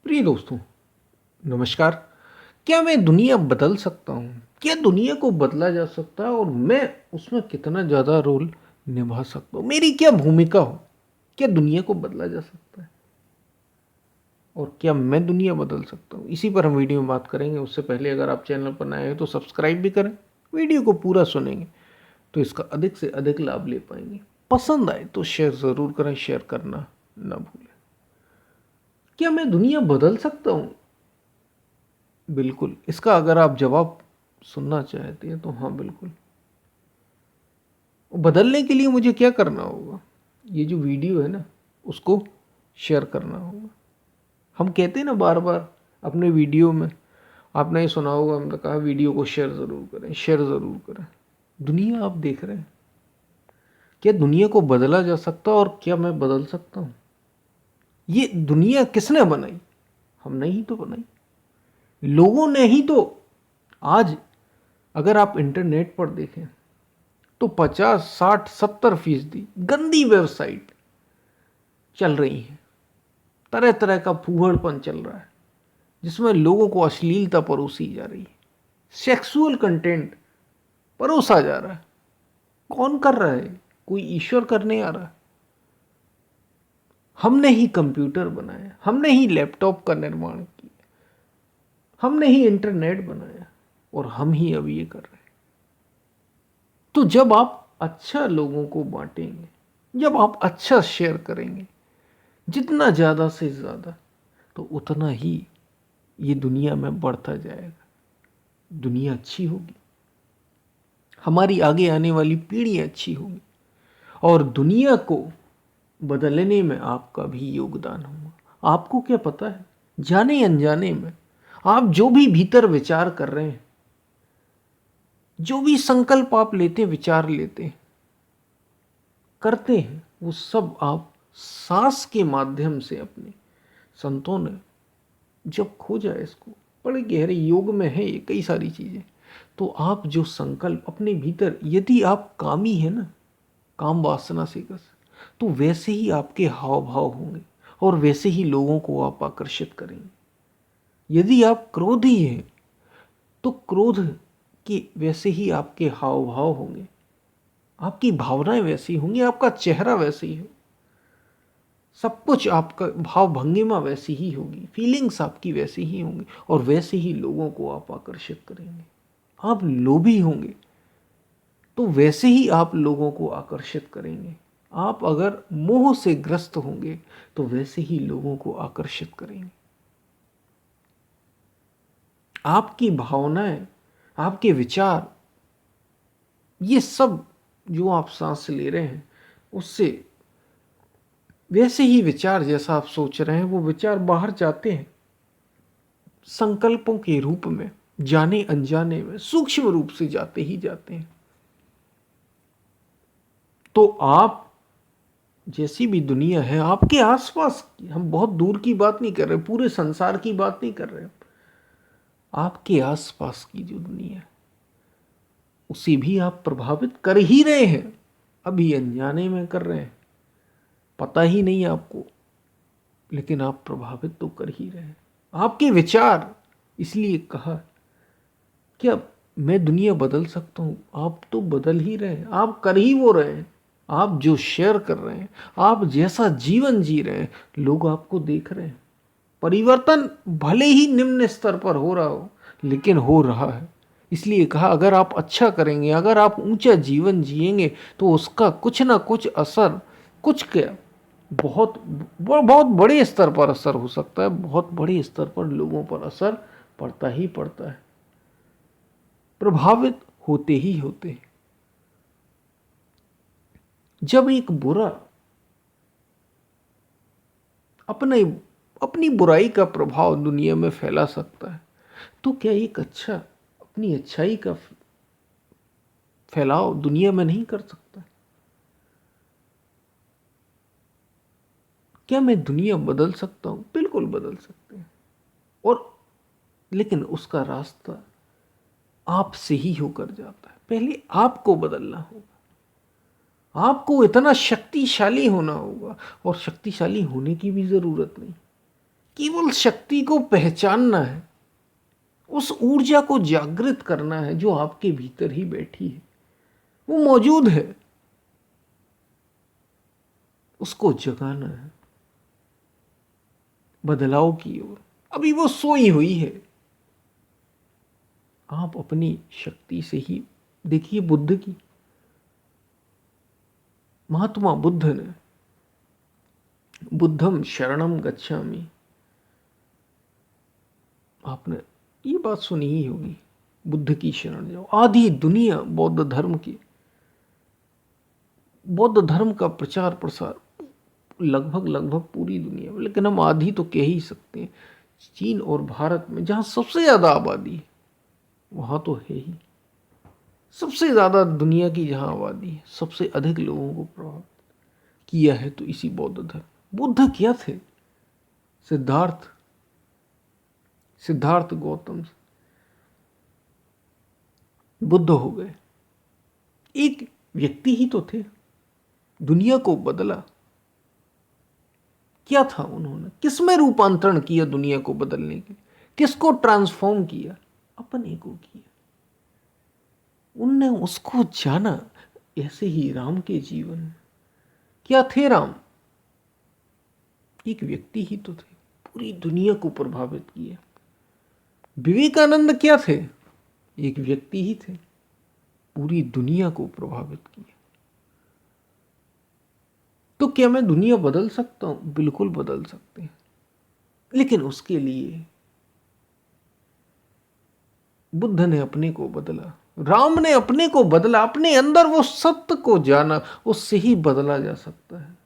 प्रिय दोस्तों, नमस्कार। क्या मैं दुनिया बदल सकता हूँ? क्या दुनिया को बदला जा सकता है और मैं उसमें कितना ज़्यादा रोल निभा सकता हूँ? मेरी क्या भूमिका हो? क्या दुनिया को बदला जा सकता है? और क्या मैं दुनिया बदल सकता हूँ? इसी पर हम वीडियो में बात करेंगे। उससे पहले अगर आप चैनल पर नए हैं तो सब्सक्राइब भी करें। वीडियो को पूरा सुनेंगे तो इसका अधिक से अधिक लाभ ले पाएंगे। पसंद आए तो शेयर ज़रूर करें, शेयर करना ना भूलें। क्या मैं दुनिया बदल सकता हूँ? बिल्कुल। इसका अगर आप जवाब सुनना चाहते हैं तो हाँ, बिल्कुल। बदलने के लिए मुझे क्या करना होगा? ये जो वीडियो है ना, उसको शेयर करना होगा। हम कहते हैं ना बार बार अपने वीडियो में, आपने ये सुना होगा, हमने कहा वीडियो को शेयर ज़रूर करें, शेयर ज़रूर करें। दुनिया आप देख रहे हैं, क्या दुनिया को बदला जा सकता है और क्या मैं बदल सकता हूँ? ये दुनिया किसने बनाई? हमने ही तो बनाई, लोगों ने ही तो। आज अगर आप इंटरनेट पर देखें तो 50, 60, 70% गंदी वेबसाइट चल रही हैं। तरह तरह का फूहड़पन चल रहा है जिसमें लोगों को अश्लीलता परोसी जा रही है, सेक्सुअल कंटेंट परोसा जा रहा है। कौन कर रहा है? कोई ईश्वर करने आ रहा है? हमने ही कंप्यूटर बनाया, हमने ही लैपटॉप का निर्माण किया, हमने ही इंटरनेट बनाया और हम ही अब ये कर रहे हैं। तो जब आप अच्छा लोगों को बांटेंगे, जब आप अच्छा शेयर करेंगे, जितना ज़्यादा से ज़्यादा, तो उतना ही ये दुनिया में बढ़ता जाएगा। दुनिया अच्छी होगी, हमारी आगे आने वाली पीढ़ी अच्छी होगी और दुनिया को बदलने में आपका भी योगदान होगा। आपको क्या पता है, जाने अनजाने में आप जो भी भीतर विचार कर रहे हैं, जो भी संकल्प आप लेते हैं, विचार लेते हैं, करते हैं, वो सब आप सांस के माध्यम से अपने, संतों ने जब खोजा इसको, बड़े गहरे योग में है ये कई सारी चीज़ें। तो आप जो संकल्प अपने भीतर, यदि आप कामी है ना, काम वासना से कर, तो वैसे ही आपके हाव भाव होंगे और वैसे ही लोगों को आप आकर्षित करेंगे। यदि आप क्रोधी हैं तो क्रोध के वैसे ही आपके हाव भाव होंगे, आपकी भावनाएं वैसी होंगी, आपका चेहरा वैसे ही हो, सब कुछ आपका भाव भंगिमा वैसी ही होगी, फीलिंग्स आपकी वैसी ही होंगी और वैसे ही लोगों को आप आकर्षित करेंगे। आप लोभी होंगे तो वैसे ही आप लोगों को आकर्षित करेंगे। आप अगर मोह से ग्रस्त होंगे तो वैसे ही लोगों को आकर्षित करेंगे। आपकी भावनाएं, आपके विचार, ये सब जो आप सांस ले रहे हैं, उससे वैसे ही विचार, जैसा आप सोच रहे हैं वो विचार बाहर जाते हैं संकल्पों के रूप में, जाने अनजाने में सूक्ष्म रूप से जाते ही जाते हैं। तो आप जैसी भी दुनिया है आपके आसपास की, हम बहुत दूर की बात नहीं कर रहे, पूरे संसार की बात नहीं कर रहे, आपके आसपास की जो दुनिया है उसे भी आप प्रभावित कर ही रहे हैं। अभी अनजाने में कर रहे हैं, पता ही नहीं आपको, लेकिन आप प्रभावित तो कर ही रहे हैं। आपके विचार, इसलिए कहा क्या मैं दुनिया बदल सकता हूँ? आप तो बदल ही रहे हैं, आप कर ही वो रहे हैं। आप जो शेयर कर रहे हैं, आप जैसा जीवन जी रहे हैं, लोग आपको देख रहे हैं। परिवर्तन भले ही निम्न स्तर पर हो रहा हो, लेकिन हो रहा है। इसलिए कहा अगर आप अच्छा करेंगे, अगर आप ऊंचा जीवन जिएंगे तो उसका कुछ ना कुछ असर, कुछ क्या, बहुत बहुत बड़े स्तर पर असर हो सकता है। बहुत बड़े स्तर पर लोगों पर असर पड़ता ही पड़ता है, प्रभावित होते ही होते हैं। जब एक बुरा अपने अपनी बुराई का प्रभाव दुनिया में फैला सकता है, तो क्या एक अच्छा अपनी अच्छाई का फैलाव दुनिया में नहीं कर सकता? क्या मैं दुनिया बदल सकता हूं? बिल्कुल बदल सकते हैं। और लेकिन उसका रास्ता आपसे ही होकर जाता है। पहले आपको बदलना होगा, आपको इतना शक्तिशाली होना होगा, और शक्तिशाली होने की भी जरूरत नहीं। केवल शक्ति को पहचानना है, उस ऊर्जा को जागृत करना है जो आपके भीतर ही बैठी है, वो मौजूद है, उसको जगाना है बदलाव की ओर। अभी वो सोई हुई है। आप अपनी शक्ति से ही देखिए, बुद्ध की, महात्मा बुद्ध ने बुद्धम शरणम गच्छामि, आपने ये बात सुनी ही होगी, बुद्ध की शरण जाओ। आधी दुनिया बौद्ध धर्म का प्रचार प्रसार लगभग पूरी दुनिया में, लेकिन हम आधी तो कह ही सकते हैं। चीन और भारत में जहां सबसे ज्यादा आबादी है, वहां तो है ही। सबसे ज्यादा दुनिया की जहां आबादी है, सबसे अधिक लोगों को प्रभावित किया है तो इसी बौद्ध धर्म। बुद्ध क्या थे? सिद्धार्थ गौतम बुद्ध हो गए। एक व्यक्ति ही तो थे, दुनिया को बदला। क्या था उन्होंने? किसमें रूपांतरण किया दुनिया को बदलने के लिए? किसको ट्रांसफॉर्म किया? अपने को किया। उनने उसको जाना। ऐसे ही राम के जीवन में क्या थे? राम एक व्यक्ति ही तो थे, पूरी दुनिया को प्रभावित किया। विवेकानंद क्या थे? एक व्यक्ति ही थे, पूरी दुनिया को प्रभावित किया। तो क्या मैं दुनिया बदल सकता हूं? बिल्कुल बदल सकते हैं, लेकिन उसके लिए बुद्ध ने अपने को बदला, राम ने अपने को बदला, अपने अंदर वो सत्य को जाना। उससे ही बदला जा सकता है।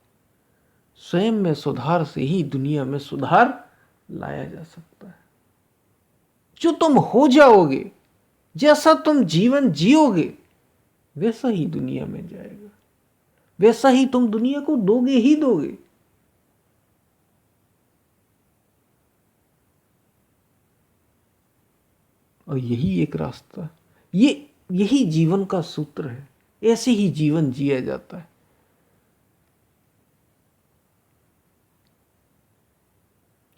स्वयं में सुधार से ही दुनिया में सुधार लाया जा सकता है। जो तुम हो जाओगे, जैसा तुम जीवन जियोगे, वैसा ही दुनिया में जाएगा, वैसा ही तुम दुनिया को दोगे ही दोगे। और यही एक रास्ता, यही जीवन का सूत्र है। ऐसे ही जीवन जिया जाता है।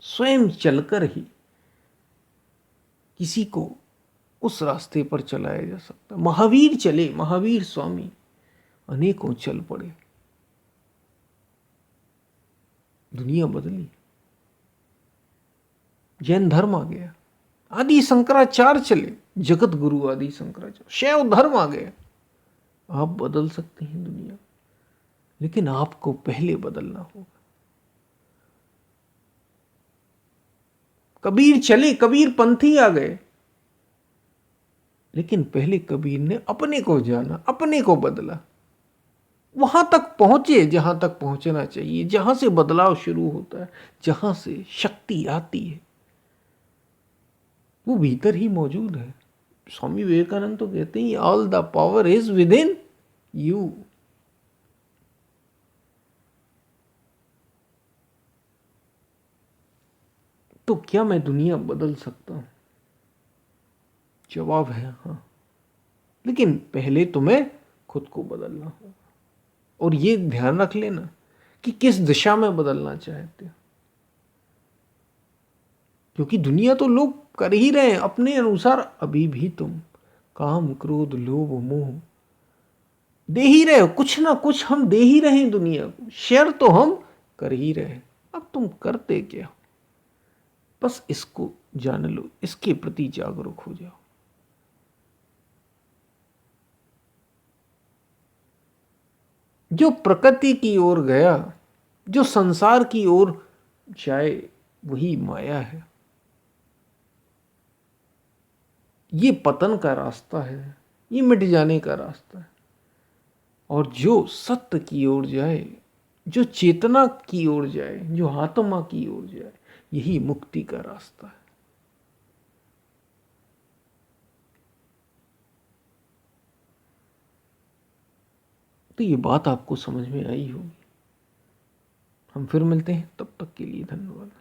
स्वयं चलकर ही किसी को उस रास्ते पर चलाया जा सकता है। महावीर चले, महावीर स्वामी अनेकों चल पड़े, दुनिया बदली। जैन धर्म आ गया, आदि शंकराचार्य चले, जगत गुरु आदि शंकराचार्य, शैव धर्म आ गया। आप बदल सकते हैं दुनिया, लेकिन आपको पहले बदलना होगा। कबीर चले, कबीर पंथी आ गए, लेकिन पहले कबीर ने अपने को जाना, अपने को बदला, वहां तक पहुंचे जहां तक पहुंचना चाहिए, जहां से बदलाव शुरू होता है, जहां से शक्ति आती है, वो भीतर ही मौजूद है। स्वामी विवेकानंद तो कहते हैं, all the power is with in you. तो क्या मैं दुनिया बदल सकता हूं? जवाब है हाँ, लेकिन पहले तुम्हें खुद को बदलना होगा। और ये ध्यान रख लेना कि किस दिशा में बदलना चाहते हो, क्योंकि दुनिया तो लोग कर ही रहे हैं अपने अनुसार। अभी भी तुम काम क्रोध लोभ मोह दे ही रहे हो, कुछ ना कुछ हम दे ही रहे हैं दुनिया को। शेयर तो हम कर ही रहे हैं। अब तुम करते क्या हो, बस इसको जान लो, इसके प्रति जागरूक हो जाओ। जो प्रकृति की ओर गया, जो संसार की ओर जाए, वही माया है। ये पतन का रास्ता है, ये मिट जाने का रास्ता है। और जो सत्य की ओर जाए, जो चेतना की ओर जाए, जो आत्मा की ओर जाए, यही मुक्ति का रास्ता है। तो ये बात आपको समझ में आई होगी। हम फिर मिलते हैं, तब तक के लिए धन्यवाद।